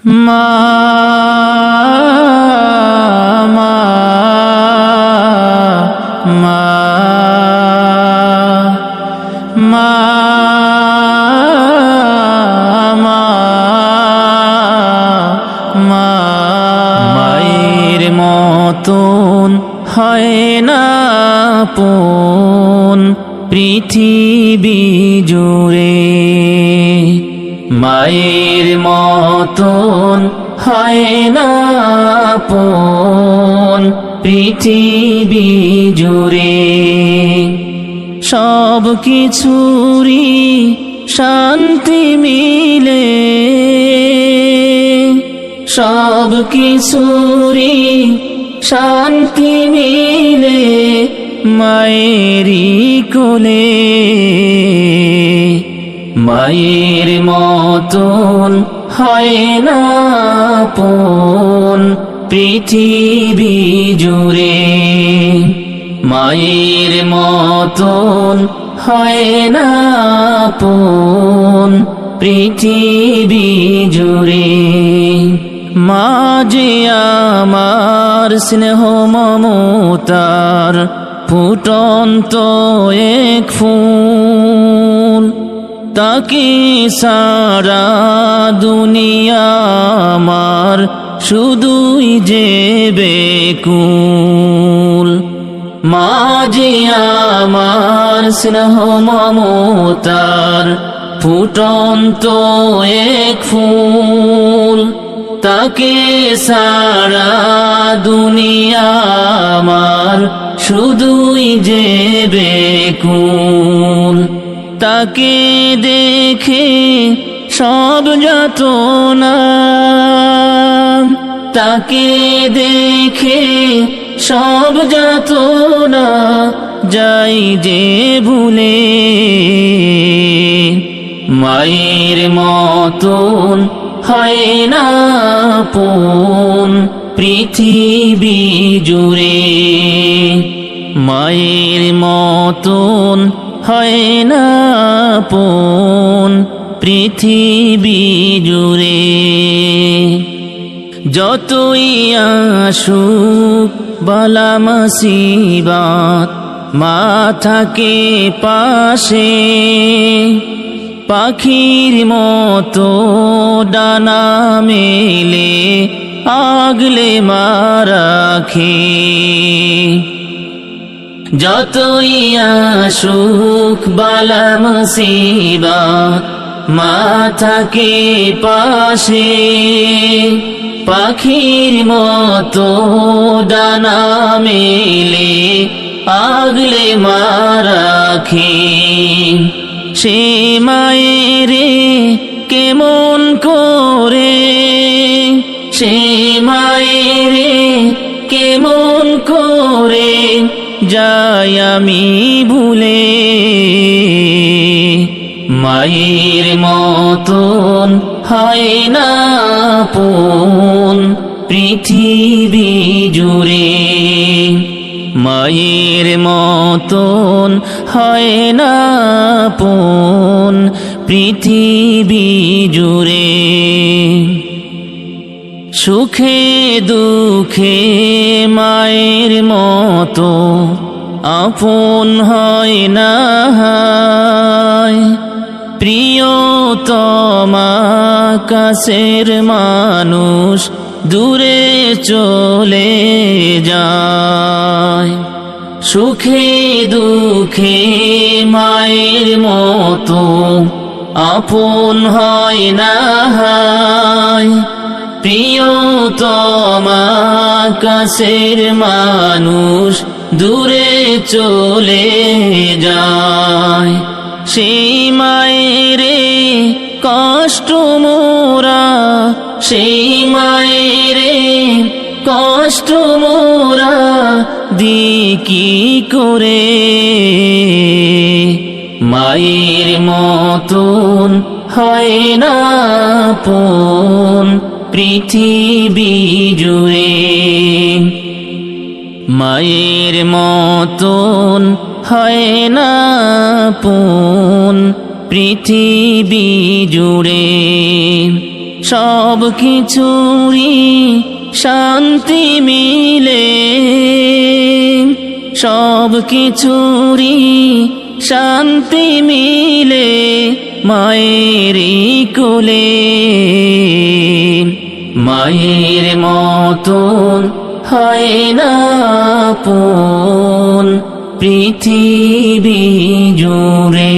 মা মা মা মা মা মায়ের মতন হয় না আপন পৃথিবী জুড়ে, মায়ের মতন হয় না আপন পৃথিবী জুড়ে। সব কিছুরই শান্তি মিলে, সব কিছুরই শান্তি মিলে মায়েরই কোলে। মায়ের মতন হয় না আপন পৃথিবী জুড়ে, মায়ের মতন হয় না আপন পৃথিবী জুড়ে। মা যে আমার স্নেহ মমতার ফুটন্ত এক ফুল, তাকে সারা দুনিয়া আমার শুধুই যে বেকুল। মা যে আমার স্নেহ মমতার ফুটন্ত এক ফুল, তাকে সারা দুনিয়া আমার শুধুই যে বেকুল। তাকে দেখে সব যাতনা, তাকে দেখে সব যাতনা যাই যে ভুলে। মায়ের মতন হয় না আপন পৃথিবী জুড়ে, মায়ের মতন হয় না আপন পৃথিবী জুড়ে। যতই আসুক বালা মুসিবত মা থাকে পাশে, পাখির মতো ডানা মেলে আগলে মা রাখে। যতই আসুক বালা মুসিবত মা থাকে পাশে, পাখির মতো ডানা মেলে আগলে মা রাখে। সে মায়েরে কেমন করে, সে মায়েরে কেমন করে যাই আমি ভুলে। মায়ের মতন হয় না আপন পৃথিবী জুড়ে, মায়ের মতন হয় না আপন পৃথিবী জুড়ে। সুখে দুঃখে মায়ের মতো আপন হয় না, প্রিয়তমা কাছের মানুষ দূরে চলে যায়। সুখে দুঃখে মায়ের মতো আপন হয় না, প্রিয়তমা কাছের মানুষ দূরে চলে যায়। সেই মায়েরে কষ্ট মোরা, সেই মায়েরে কষ্ট মোরা দি কি করে। মায়ের মতন হয় না আপন পৃথিবী জুড়ে, মায়ের মতন হয় না আপন পৃথিবী জুড়ে। সব কিছুরই শান্তি মিলে, সব কিছুরই শান্তি মিলে মায়েরই কোলে। মায়ের মতন হয় না আপন পৃথিবী জুড়ে।